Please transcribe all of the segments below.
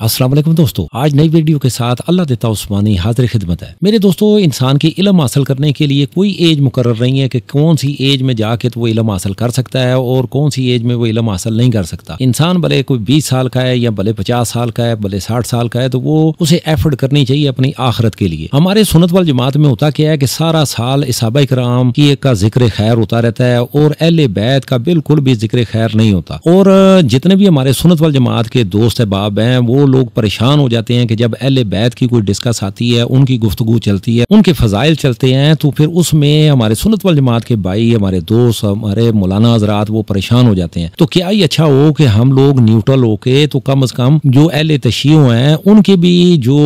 السلام علیکم دوستو، آج نئی ویڈیو کے ساتھ اللہ دیتا عثمانی حاضر خدمت ہے۔ میرے دوستو، انسان کی علم حاصل کرنے کے لیے کوئی ایج مقرر نہیں ہے کہ کون سی ایج میں جا کے تو وہ علم حاصل کر سکتا ہے اور کون سی ایج میں وہ علم حاصل نہیں کر سکتا۔ انسان بھلے کوئی 20 سال کا ہے یا بھلے 50 سال کا ہے، بھلے 60 سال کا ہے، تو وہ اسے ایفرٹ کرنی چاہیے اپنی آخرت کے لیے۔ ہمارے سنت والجماعت میں ہوتا کیا ہے کہ سارا سال صحابہ کرام کی کا ذکر خیر ہوتا رہتا ہے اور اہل بیت کا بالکل بھی ذکر خیر نہیں ہوتا، اور جتنے بھی ہمارے سنت والجماعت کے دوست احباب ہیں وہ لوگ پریشان ہو جاتے ہیں کہ جب اہل بیت کی کوئی ڈسکس آتی ہے، ان کی گفتگو چلتی ہے، ان کے فضائل چلتے ہیں، تو پھر اس میں ہمارے سنت والجماعت کے بھائی، ہمارے دوست، ہمارے مولانا حضرات وہ پریشان ہو جاتے ہیں۔ تو کیا ہی اچھا ہو کہ ہم لوگ نیوٹرل ہو کے تو کم از کم جو اہل تشیع ہیں ان کی بھی جو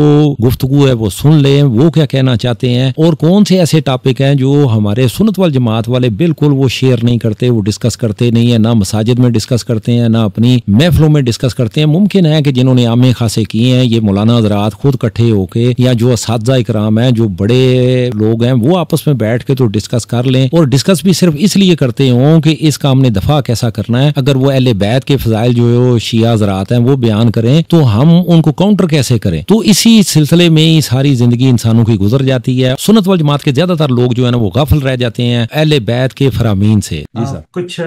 گفتگو ہے وہ سن لیں، وہ کیا کہنا چاہتے ہیں اور کون سے ایسے ٹاپک ہیں جو ہمارے سنت والجماعت والے بالکل وہ شیئر نہیں کرتے، وہ ڈسکس کرتے نہیں ہیں، نہ مساجد میں ڈسکس کرتے ہیں، نہ اپنی محفلوں میں ڈسکس کرتے ہیں۔ ممکن ہے کہ جنہوں نے عامے خاصے کیے ہیں یہ مولانا حضرات خود کٹھے ہو کے، یا جو اساتذہ اکرام ہیں، جو بڑے لوگ ہیں، وہ آپس میں بیٹھ کے تو ڈسکس کر لیں، اور ڈسکس بھی صرف اس لیے کرتے ہوں کہ اس کا ہم نے دفاع کیسا کرنا ہے۔ اگر وہ اہل بیت کے فضائل جو شیعہ حضرات ہیں وہ بیان کریں تو ہم ان کو کاؤنٹر کیسے کریں؟ تو اسی سلسلے میں ہی ساری زندگی انسانوں کی گزر جاتی ہے۔ سنت والجماعت کے زیادہ تر لوگ جو ہے نا وہ غافل رہ جاتے ہیں اہل بیت کے فرامین سے۔ جی سر، کچھ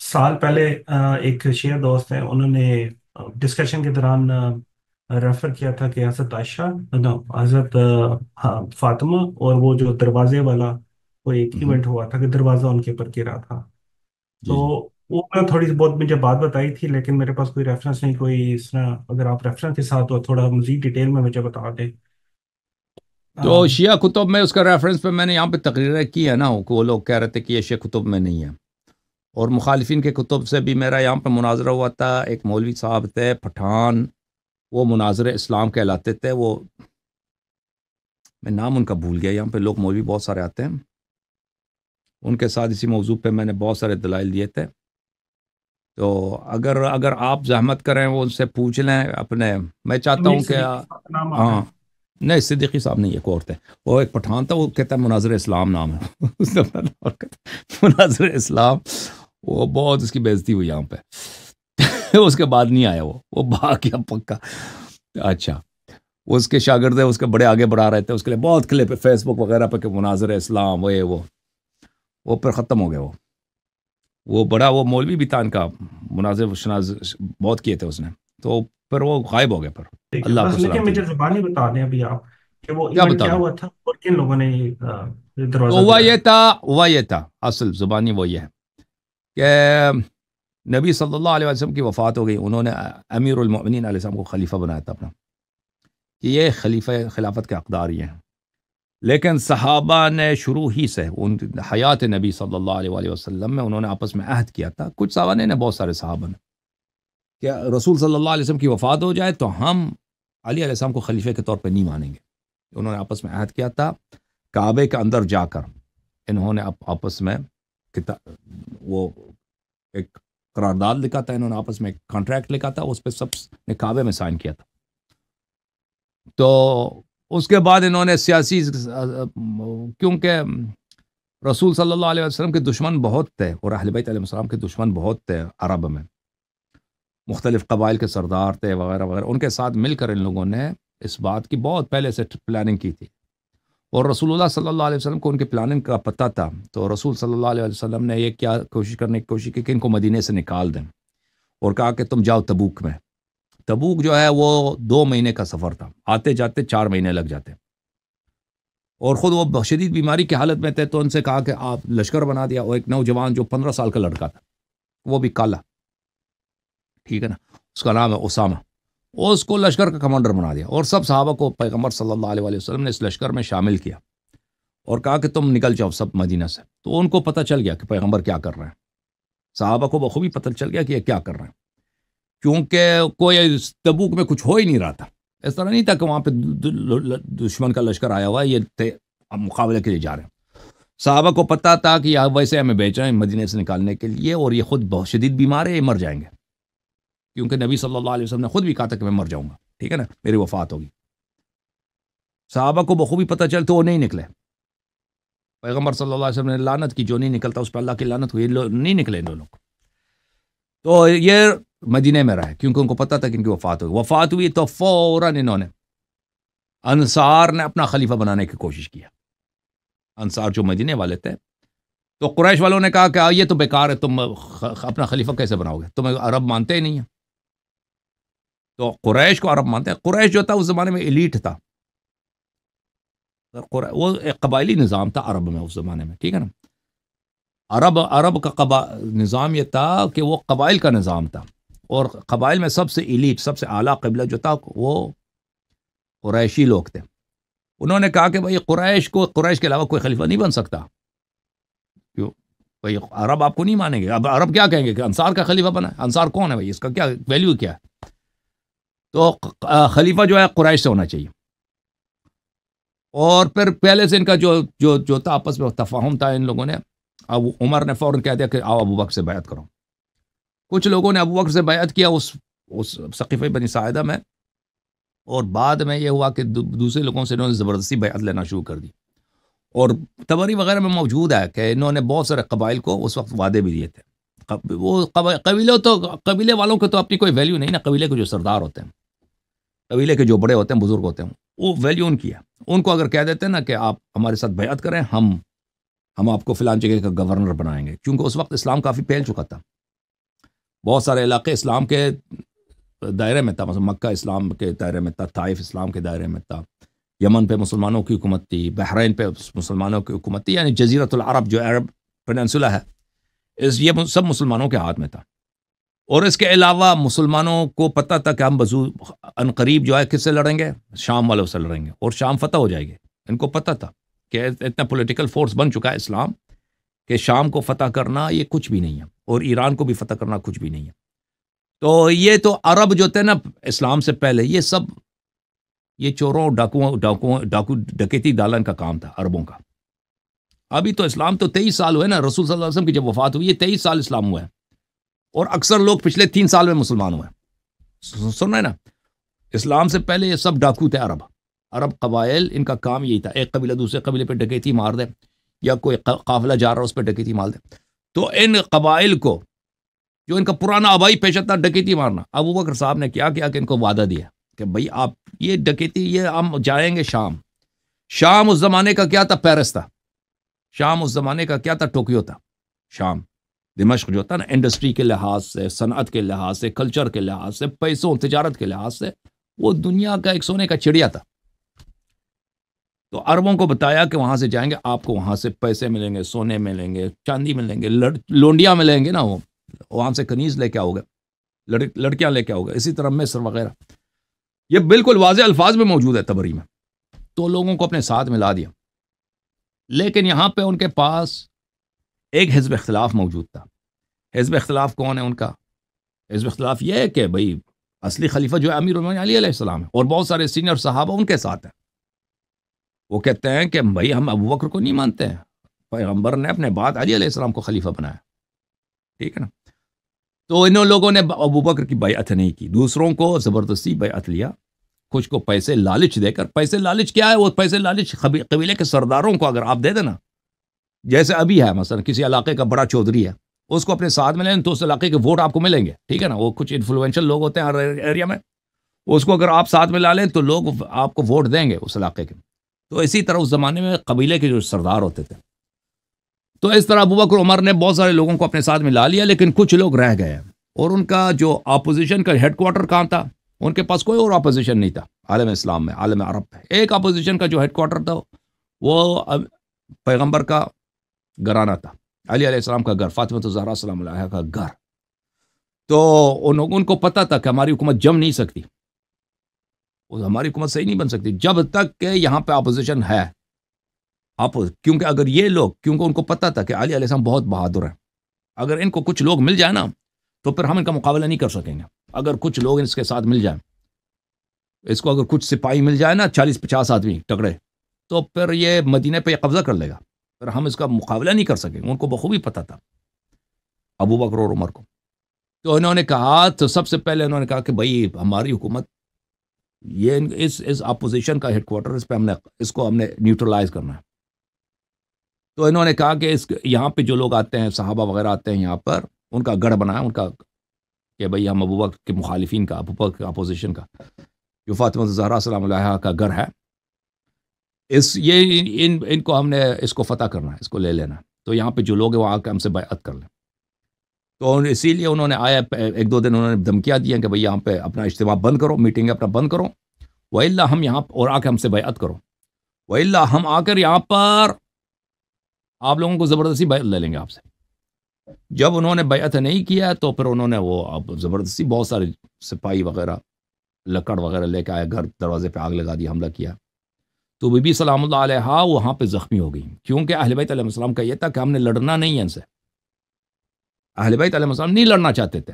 سال پہلے ایک شیعہ دوست ہیں، انہوں نے ڈسکشن کے دوران ریفر کیا تھا کہ حضرت عائشہ، حضرت فاطمہ اور وہ جو دروازے والا وہ ایک ایونٹ ہوا تھا کہ دروازہ ان کے اوپر گرا تھا، تو وہ میں تھوڑی بہت مجھے بات بتائی تھی، لیکن میرے پاس کوئی ریفرنس نہیں، کوئی اس طرح اگر آپ ریفرنس کے ساتھ تو تھوڑا مزید ڈیٹیل میں مجھے بتا دیں۔ تو شیعہ کتب میں اس کا ریفرنس پہ میں نے یہاں پہ تقریر کی ہے نا، کہ وہ لوگ کہہ رہے تھے کہ یہ شیعہ کتب میں نہیں ہے، اور مخالفین کے کتب سے بھی میرا یہاں پہ مناظرہ ہوا تھا۔ ایک مولوی صاحب تھے پٹھان، وہ مناظر اسلام کہلاتے تھے، وہ میں نام ان کا بھول گیا، یہاں پہ لوگ مولوی بہت سارے آتے ہیں، ان کے ساتھ اسی موضوع پہ میں نے بہت سارے دلائل دیے تھے۔ تو اگر آپ زحمت کریں وہ ان سے پوچھ لیں اپنے، میں چاہتا ہوں کہ ہاں نہیں، صدیقی صاحب نہیں، ایک اور تھے، وہ ایک پٹھان تھا، وہ کہتا ہے مناظر اسلام نام ہے مناظر اسلام، وہ بہت اس کی بےعزتی ہوئی یہاں پہ اس کے بعد نہیں آیا، وہ بھاگ گیا پکا۔ اچھا، اس کے شاگرد اس کے بڑے آگے بڑھا رہے تھے، اس کے لیے بہت کلپ فیس بک وغیرہ پہ کہ مناظر اسلام وہ پھر ختم ہو گیا۔ وہ بڑا وہ مولوی بھی تھا ان کا، مناظر شناز بہت کیے تھے اس نے، تو پھر وہ غائب ہو گیا۔ پھر اللہ کو لیکن مجھے زبانی بتا دیں ابھی آپ کہ وہ کیا ایونٹ بتا کیا دوں؟ ہوا تھا اور کن لوگوں نے دروازہ ہوا یہ تھا اصل زبانی وہ یہ ہے کہ نبی صلی اللہ علیہ وسلم کی وفات ہو گئی، انہوں نے امیر المؤمنین علیہ السلام کو خلیفہ بنایا تھا اپنا، کہ یہ خلیفہ خلافت کے حقدار یہ ہیں، لیکن صحابہ نے شروع ہی سے ان حیات نبی صلی اللہ علیہ وسلم میں انہوں نے آپس میں عہد کیا تھا، کچھ صحابہ نے بہت سارے صحابہ نے، کہ رسول صلی اللہ علیہ وسلم کی وفات ہو جائے تو ہم علی علیہ السلام کو خلیفہ کے طور پہ نہیں مانیں گے۔ انہوں نے آپس میں عہد کیا تھا، کعبے کے اندر جا کر انہوں نے آپس میں وہ ایک قرارداد لکھا تھا، انہوں نے آپس میں ایک کانٹریکٹ لکھا تھا، اس پہ سب نے کعبے میں سائن کیا تھا۔ تو اس کے بعد انہوں نے سیاسی، کیونکہ رسول صلی اللہ علیہ وسلم کے دشمن بہت تھے اور اہل بیت علیہ السلام کے دشمن بہت تھے عرب میں، مختلف قبائل کے سردار تھے وغیرہ وغیرہ، ان کے ساتھ مل کر ان لوگوں نے اس بات کی بہت پہلے سے پلاننگ کی تھی، اور رسول اللہ صلی اللہ علیہ وسلم کو ان کی پلاننگ کا پتہ تھا، تو رسول صلی اللہ علیہ وسلم نے یہ کیا کرنے کی کوشش کی کہ ان کو مدینے سے نکال دیں، اور کہا کہ تم جاؤ تبوک میں۔ تبوک جو ہے وہ 2 مہینے کا سفر تھا، آتے جاتے 4 مہینے لگ جاتے، اور خود وہ شدید بیماری کی حالت میں تھے، تو ان سے کہا کہ آپ لشکر بنا دیا، اور ایک نوجوان جو 15 سال کا لڑکا تھا، وہ بھی کالا، ٹھیک ہے نا، اس کا نام ہے اسامہ، اور اس کو لشکر کا کمانڈر بنا دیا، اور سب صحابہ کو پیغمبر صلی اللہ علیہ وسلم نے اس لشکر میں شامل کیا، اور کہا کہ تم نکل جاؤ سب مدینہ سے۔ تو ان کو پتہ چل گیا کہ پیغمبر کیا کر رہے ہیں، صحابہ کو بخوبی پتہ چل گیا کہ یہ کیا کر رہے ہیں، کیونکہ کوئی تبوک میں کچھ ہو ہی نہیں رہا تھا، اس طرح نہیں تھا کہ وہاں پہ دشمن کا لشکر آیا ہوا ہے، یہ تھے اب مقابلے کے لیے جا رہے ہیں۔ صحابہ کو پتہ تھا کہ یہ ویسے ہمیں بیچ رہے ہیں مدینے سے نکالنے کے لیے، اور یہ خود بہت شدید بیمار ہے، یہ مر جائیں گے، کیونکہ نبی صلی اللہ علیہ وسلم نے خود بھی کہا تھا کہ میں مر جاؤں گا، ٹھیک ہے نا، میری وفات ہوگی۔ صحابہ کو بخوبی پتہ چل تو وہ نہیں نکلے، پیغمبر صلی اللہ علیہ وسلم نے لعنت کی، جو نہیں نکلتا اس پہ اللہ کی لعنت ہوئی، نہیں نکلے دو لوگ۔ تو یہ مدینے میں رہے کیونکہ ان کو پتہ تھا کہ ان کی وفات ہوئی تو فوراً انہوں نے انصار نے اپنا خلیفہ بنانے کی کوشش کیا. انصار جو مدینے والے تھے تو قریش والوں نے کہا کہ یہ تو بیکار ہے، تم اپنا خلیفہ کیسے بناؤ گے، تم عرب مانتے ہی نہیں ہیں. تو قریش کو عرب مانتے ہیں. قریش جو تھا اس زمانے میں ایلیٹ تھا، وہ ایک قبائلی نظام تھا عرب میں اس زمانے میں، ٹھیک ہے نا. عرب کا نظام یہ تھا کہ وہ قبائل کا نظام تھا، اور قبائل میں سب سے ایلیٹ، سب سے اعلیٰ قبیلہ جو تھا وہ قریشی لوگ تھے. انہوں نے کہا کہ بھائی قریش کے علاوہ کوئی خلیفہ نہیں بن سکتا. کیوں بھائی عرب آپ کو نہیں مانیں گے، اب عرب کیا کہیں گے کہ انصار کا خلیفہ بنا ہے، انصار کون ہے بھائی، اس کا کیا ویلیو کیا ہے. تو خلیفہ جو ہے قریش سے ہونا چاہیے. اور پھر پہلے سے ان کا جو تھا آپس میں تفاہم تھا، ان لوگوں نے اب عمر نے فوراً کہہ دیا کہ آؤ ابو بکر سے بیعت کرو. کچھ لوگوں نے ابو بکر سے بیعت کیا اس سقیفہ بنی ساعدہ میں، اور بعد میں یہ ہوا کہ دوسرے لوگوں سے انہوں نے زبردستی بیعت لینا شروع کر دی. اور تبری وغیرہ میں موجود ہے کہ انہوں نے بہت سارے قبائل کو اس وقت وعدے بھی دیے تھے. وہ قبیلے والوں کو تو اپنی کوئی ویلیو نہیں نا، قبیلے کے جو سردار ہوتے ہیں، قبیلے کے جو بڑے ہوتے ہیں، بزرگ ہوتے ہیں، وہ ویلیو ان کی ہے. ان کو اگر کہہ دیتے ہیں نا کہ آپ ہمارے ساتھ بیعت کریں، ہم آپ کو فلاں جگہ کا گورنر بنائیں گے، کیونکہ اس وقت اسلام کافی پھیل چکا تھا. بہت سارے علاقے اسلام کے دائرے میں تھا، مثلا مکہ اسلام کے دائرے میں تھا، طائف اسلام کے دائرے میں تھا، یمن پہ مسلمانوں کی حکومت تھی، بحرین پہ مسلمانوں کی حکومت تھی، یعنی جزیرۃ العرب جو عرب پیننسولا ہے یہ سب مسلمانوں کے ہاتھ میں تھا. اور اس کے علاوہ مسلمانوں کو پتہ تھا کہ ہم عنقریب جو ہے کس سے لڑیں گے، شام والوں سے لڑیں گے، اور شام فتح ہو جائے گی. ان کو پتہ تھا کہ اتنا پولیٹیکل فورس بن چکا ہے اسلام کہ شام کو فتح کرنا یہ کچھ بھی نہیں ہے، اور ایران کو بھی فتح کرنا کچھ بھی نہیں ہے. تو یہ تو عرب جو تھے نا اسلام سے پہلے، یہ چوروں ڈاکو ڈکیتی ڈالن کا کام تھا عربوں کا. ابھی تو اسلام تو 23 سال ہوئے نا، رسول صلی اللہ علیہ وسلم کی جب وفات ہوئی، یہ 23 سال اسلام ہوا ہے، اور اکثر لوگ پچھلے 3 سال میں مسلمان ہوئے. سن رہے نا، اسلام سے پہلے یہ سب ڈاکو تھے عرب قبائل. ان کا کام یہی تھا، ایک قبیلہ دوسرے قبیلے پہ ڈکیتی مار دے، یا کوئی قافلہ جا رہا اس پہ ڈکیتی مار دے. تو ان قبائل کو جو ان کا پرانا آبائی پیشہ تھا ڈکیتی مارنا، ابو بکر صاحب نے کیا کہ ان کو وعدہ دیا کہ بھائی آپ یہ ڈکیتی، یہ ہم جائیں گے شام اس زمانے کا کیا تھا، پیرس تھا. شام اس زمانے کا کیا تھا، ٹوکیو تھا. شام دمشق جو تھا نا، انڈسٹری کے لحاظ سے، صنعت کے لحاظ سے، کلچر کے لحاظ سے، پیسوں تجارت کے لحاظ سے وہ دنیا کا ایک سونے کا چڑیا تھا. تو عربوں کو بتایا کہ وہاں سے جائیں گے، آپ کو وہاں سے پیسے ملیں گے، سونے ملیں گے، چاندی ملیں گے، لونڈیاں ملیں گے نا، وہ وہاں سے کنیز لے کے آؤ گے، لڑکیاں لے کے آؤ گے، اسی طرح مصر وغیرہ. یہ بالکل واضح الفاظ میں موجود ہے تبری میں. تو لوگوں کو اپنے ساتھ ملا دیا. لیکن یہاں پہ ان کے پاس ایک حزب اختلاف موجود تھا. حزب اختلاف کون ہے ان کا؟ حزب اختلاف یہ ہے کہ بھئی اصلی خلیفہ جو ہے امیر المومنین علی علیہ السلام ہے، اور بہت سارے سینئر صحابہ ان کے ساتھ ہیں. وہ کہتے ہیں کہ بھئی ہم ابو بکر کو نہیں مانتے ہیں، پیغمبر نے اپنے بعد علی علیہ السلام کو خلیفہ بنایا، ٹھیک ہے نا. تو انہوں لوگوں نے ابو بکر کی بیعت نہیں کی، دوسروں کو زبردستی بیعت لیا، کچھ کو پیسے لالچ دے کر. پیسے لالچ کیا ہے؟ وہ پیسے لالچ قبیلے کے سرداروں کو اگر آپ دے دینا، جیسے ابھی ہے مثلا کسی علاقے کا بڑا چودھری ہے، اس کو اپنے ساتھ ملیں تو اس علاقے کے ووٹ آپ کو ملیں گے، ٹھیک ہے نا. وہ کچھ انفلوئنشل لوگ ہوتے ہیں ہر ایریا میں، اس کو اگر آپ ساتھ میں لا لیں تو لوگ آپ کو ووٹ دیں گے اس علاقے کے. تو اسی طرح اس زمانے میں قبیلے کے جو سردار ہوتے تھے، تو اس طرح ابو بکر عمر نے بہت سارے لوگوں کو اپنے ساتھ میں لا لیا، لیکن کچھ لوگ رہ گئے. اور ان کا جو اپوزیشن کا ہیڈ کوارٹر کہاں تھا؟ ان کے پاس کوئی اور اپوزیشن نہیں تھا عالم اسلام میں، عالم عرب میں. ایک اپوزیشن کا جو ہیڈ کوارٹر تھا وہ پیغمبر کا گھرانہ تھا، علی علیہ السلام کا گھر، فاطمہ الزہرا سلام علیہا کا گھر. تو ان کو پتہ تھا کہ ہماری حکومت جم نہیں سکتی، ہماری حکومت صحیح نہیں بن سکتی جب تک کہ یہاں پہ اپوزیشن ہے. کیونکہ اگر یہ لوگ، کیونکہ ان کو پتہ تھا کہ علی علیہ السلام بہت بہادر ہیں، اگر ان کو کچھ لوگ مل جائے نا تو پھر ہم ان کا مقابلہ نہیں کر سکیں گے. اگر کچھ لوگ اس کے ساتھ مل جائیں، اس کو اگر کچھ سپاہی مل جائے نا 40-50 آدمی تگڑے، تو پھر یہ مدینے پہ قبضہ کر لے گا، پھر ہم اس کا مقابلہ نہیں کر سکیں گے. ان کو بخوبی پتہ تھا ابو بکر اور عمر کو. تو انہوں نے کہا، تو سب سے پہلے انہوں نے کہا کہ بھائی ہماری حکومت، یہ اس اپوزیشن کا ہیڈ کوارٹر، اس پہ اس کو ہم نے نیوٹرلائز کرنا ہے. تو انہوں نے کہا کہ یہاں پہ جو لوگ آتے ہیں، صحابہ وغیرہ آتے ہیں یہاں پر، ان کا گڑھ بنایا، ان کا کہ بھئی ہم ابو بکر کے مخالفین کا، ابو بکر کا اپوزیشن کا، جو فاطمہ زہرا سلام علیہا کا گھر ہے، ان کو ہم نے اس کو فتح کرنا ہے، اس کو لے لینا ہے، تو یہاں پہ جو لوگ ہیں وہ آ کے ہم سے بیعت کر لیں۔ تو اسی لیے انہوں نے آیا ایک دو دن انہوں نے دھمکیاں دی ہیں کہ بھئی یہاں پہ اپنا اجتماع بند کرو، میٹنگ اپنا بند کرو، وَإِلَّا ہم یہاں اور آ کے ہم سے بیعت کرو، وَإِلَّا ہم آ کر یہاں پر آپ لوگوں کو زبردستی بیعت لے لیں گے آپ سے۔ جب انہوں نے بیعت نہیں کیا تو پھر انہوں نے وہ اب زبردستی بہت سارے سپاہی وغیرہ لکڑ وغیرہ لے کے آئے، گھر دروازے پہ آگ لگا دی، حملہ کیا۔ تو بی بی سلام اللہ علیہا وہاں پہ زخمی ہو گئی، کیونکہ اہل بیت علیہ السلام کا یہ تھا کہ ہم نے لڑنا نہیں ہے ان سے۔ اہل بیت علیہ السلام نہیں لڑنا چاہتے تھے،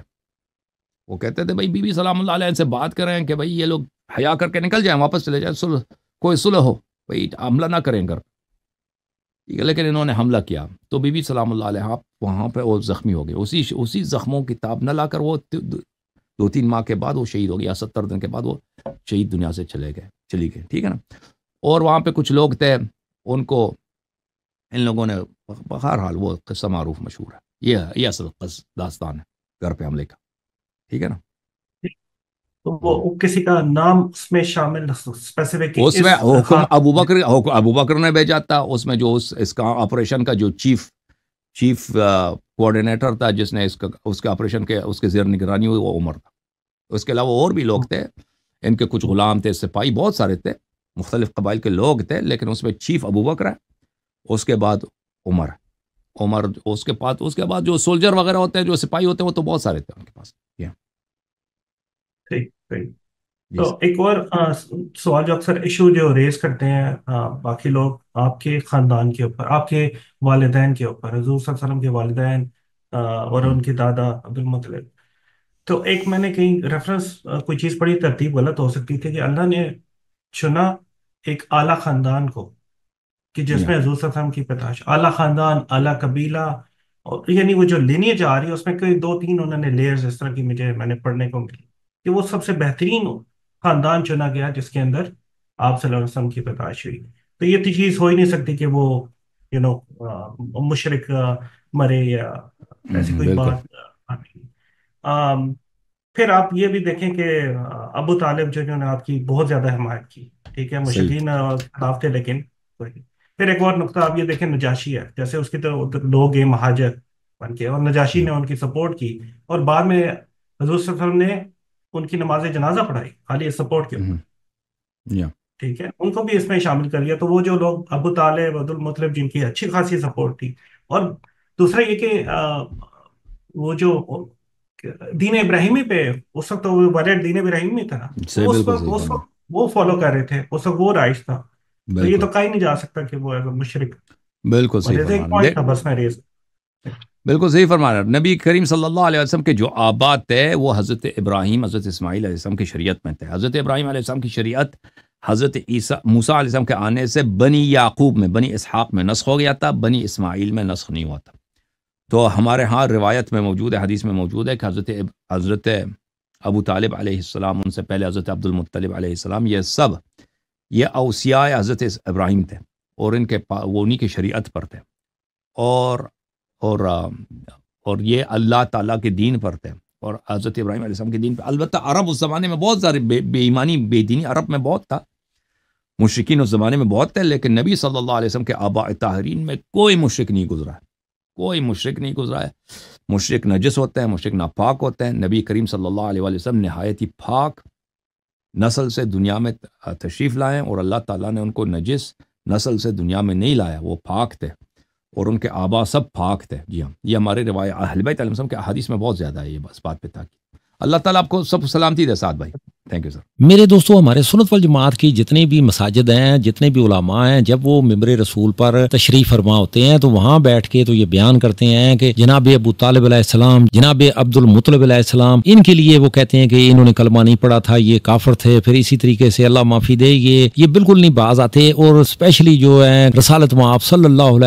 وہ کہتے تھے بھائی بی بی سلام اللہ علیہ ان سے بات کریں کہ بھائی یہ لوگ حیا کر کے نکل جائیں، واپس چلے جائیں، صلح کوئی صلح ہو، بھائی حملہ نہ کریں گھر، ٹھیک ہے، لیکن انہوں نے حملہ کیا۔ تو بی بی سلام اللہ علیہ وہاں پہ وہ زخمی ہو گئی، اسی زخموں کی تاب نہ لا کر وہ 2-3 ماہ کے بعد وہ شہید ہو گیا، 70 دن کے بعد وہ شہید دنیا سے چلی گئے، ٹھیک ہے نا۔ اور وہاں پہ کچھ لوگ تھے، ان کو ان لوگوں نے، بہرحال وہ قصہ معروف مشہور ہے، یہ اصل داستان ہے گھر پہ حملے کا، ٹھیک ہے نا۔ تو وہ کسی کا نام اس میں شامل اسپیسیفک، اس میں حکم ابو بکر نے بھیجا تھا، اس میں جو اس کا آپریشن کا جو چیف کوآرڈینیٹر تھا، جس نے اس کے آپریشن کے اس کے زیر نگرانی ہوئی، وہ عمر تھا۔ اس کے علاوہ اور بھی لوگ تھے، ان کے کچھ غلام تھے، سپاہی بہت سارے تھے، مختلف قبائل کے لوگ تھے، لیکن اس میں چیف ابو بکر ہے، اس کے بعد عمر، اس کے بعد جو سولجر وغیرہ ہوتے ہیں، جو سپاہی ہوتے ہیں، وہ تو بہت سارے تھے ان کے پاس۔ ٹھیک۔ تو ایک اور سوال جو اکثر ایشو جو ریز کرتے ہیں باقی لوگ آپ کے خاندان کے اوپر، آپ کے والدین کے اوپر، حضور صلی اللہ علیہ وسلم کے والدین اور ان کے دادا عبد المطلب، تو ایک میں نے کہیں ریفرنس کوئی چیز پڑھی، ترتیب غلط ہو سکتی تھی، کہ اللہ نے چنا ایک اعلیٰ خاندان کو کہ جس میں حضور صلی اللہ علیہ وسلم کی پیدائش، اعلیٰ خاندان، اعلیٰ قبیلہ، اور یعنی وہ جو لینیج آ رہی ہے اس میں کوئی 2-3 انہوں نے لیئرز اس طرح کی میں نے پڑھنے کو ملی کہ وہ سب سے بہترین خاندان چنا گیا جس کے اندر آپ صلی اللہ علیہ وسلم کی پیدائش ہوئی۔ تو یہ چیز ہو ہی نہیں سکتی کہ وہ مشرک مرے یا ایسی کوئی بات۔ پھر آپ یہ بھی دیکھیں کہ ابو طالب جو نے آپ کی بہت زیادہ حمایت کی، ٹھیک ہے، مشرکین خلاف تھے، لیکن پھر ایک اور نقطہ آپ یہ دیکھیں، نجاشی ہے، جیسے اس کے تو لوگ ہیں مہاجر بن کے، اور نجاشی نے ان کی سپورٹ کی، اور بعد میں حضور صلی اللہ علیہ وسلم نے ان کی نماز جنازہ پڑھائی خالی سپورٹ کے اوپر، ٹھیک ہے، ان کو بھی اس میں شامل کر لیا۔ تو وہ جو لوگ ابو طالب، عبد المطلب، جن کی اچھی خاصی سپورٹ تھی، اور دوسرا یہ کہ وہ جو دین ابراہیمی پہ اس وقت وہ ویلڈ دین ابراہیمی تھا نا، اس وقت وہ فالو کر رہے تھے، اس وقت وہ رائج تھا، تو یہ تو کہیں نہیں جا سکتا کہ وہ مشرک۔ بالکل صحیح فرما رہے ہیں۔ نبی کریم صلی اللہ علیہ وسلم کے جو آباد تھے وہ حضرت ابراہیم، حضرت اسماعیل علیہ السلام کی شریعت میں تھے۔ حضرت ابراہیم علیہ السلام کی شریعت حضرت موسیٰ علیہ السلام کے آنے سے بنی یعقوب میں، بنی اسحاق میں نسخ ہو گیا تھا، بنی اسماعیل میں نسخ نہیں ہوا تھا۔ تو ہمارے ہاں روایت میں موجود ہے، حدیث میں موجود ہے کہ حضرت ابو طالب علیہ السلام، ان سے پہلے حضرت عبد المطلب علیہ السلام، یہ اوصیاء حضرت ابراہیم تھے، اور وہ انہی کی شریعت پر تھے، اور یہ اللہ تعالیٰ کے دین پر تھے، اور حضرت ابراہیم علیہ السلام کے دین پر۔ البتہ عرب اس زمانے میں بہت سارے بے ایمانی، بے دینی عرب میں بہت تھا، مشرکین اس زمانے میں بہت تھے، لیکن نبی صلی اللہ علیہ وسلم کے آباء طاہرین میں کوئی مشرک نہیں گزرا ہے، کوئی مشرک نہیں گزرا ہے۔ مشرک نجس ہوتے ہیں، مشرک ناپاک ہوتے ہیں۔ نبی کریم صلی اللہ علیہ وسلم نہایت ہی پاک نسل سے دنیا میں تشریف لائے، اور اللہ تعالیٰ نے ان کو نجس نسل سے دنیا میں نہیں لایا، وہ پاک تھے، اور ان کے آبا سب پاک تھے۔ جی ہاں، یہ ہمارے روایت اہل بیت علیہ السلام کے احادیث میں بہت زیادہ ہے یہ اس بات پہ تاکید۔ اللہ تعالیٰ آپ کو سب سلامتی دے ساتھ بھائی، تھینک یو سر۔ میرے دوستو، ہمارے سنت والجماعت کی جتنے بھی مساجد ہیں، جتنے بھی علماء ہیں، جب وہ ممبر رسول پر تشریف فرما ہوتے ہیں تو وہاں بیٹھ کے تو یہ بیان کرتے ہیں کہ جناب ابو طالب علیہ السلام، جناب عبد المطلب علیہ السلام، ان کے لیے وہ کہتے ہیں کہ انہوں نے کلمہ نہیں پڑھا تھا، یہ کافر تھے۔ پھر اسی طریقے سے اللہ معافی دے، یہ بالکل نہیں باز آتے، اور اسپیشلی جو ہے رسالت مآب صلی اللہ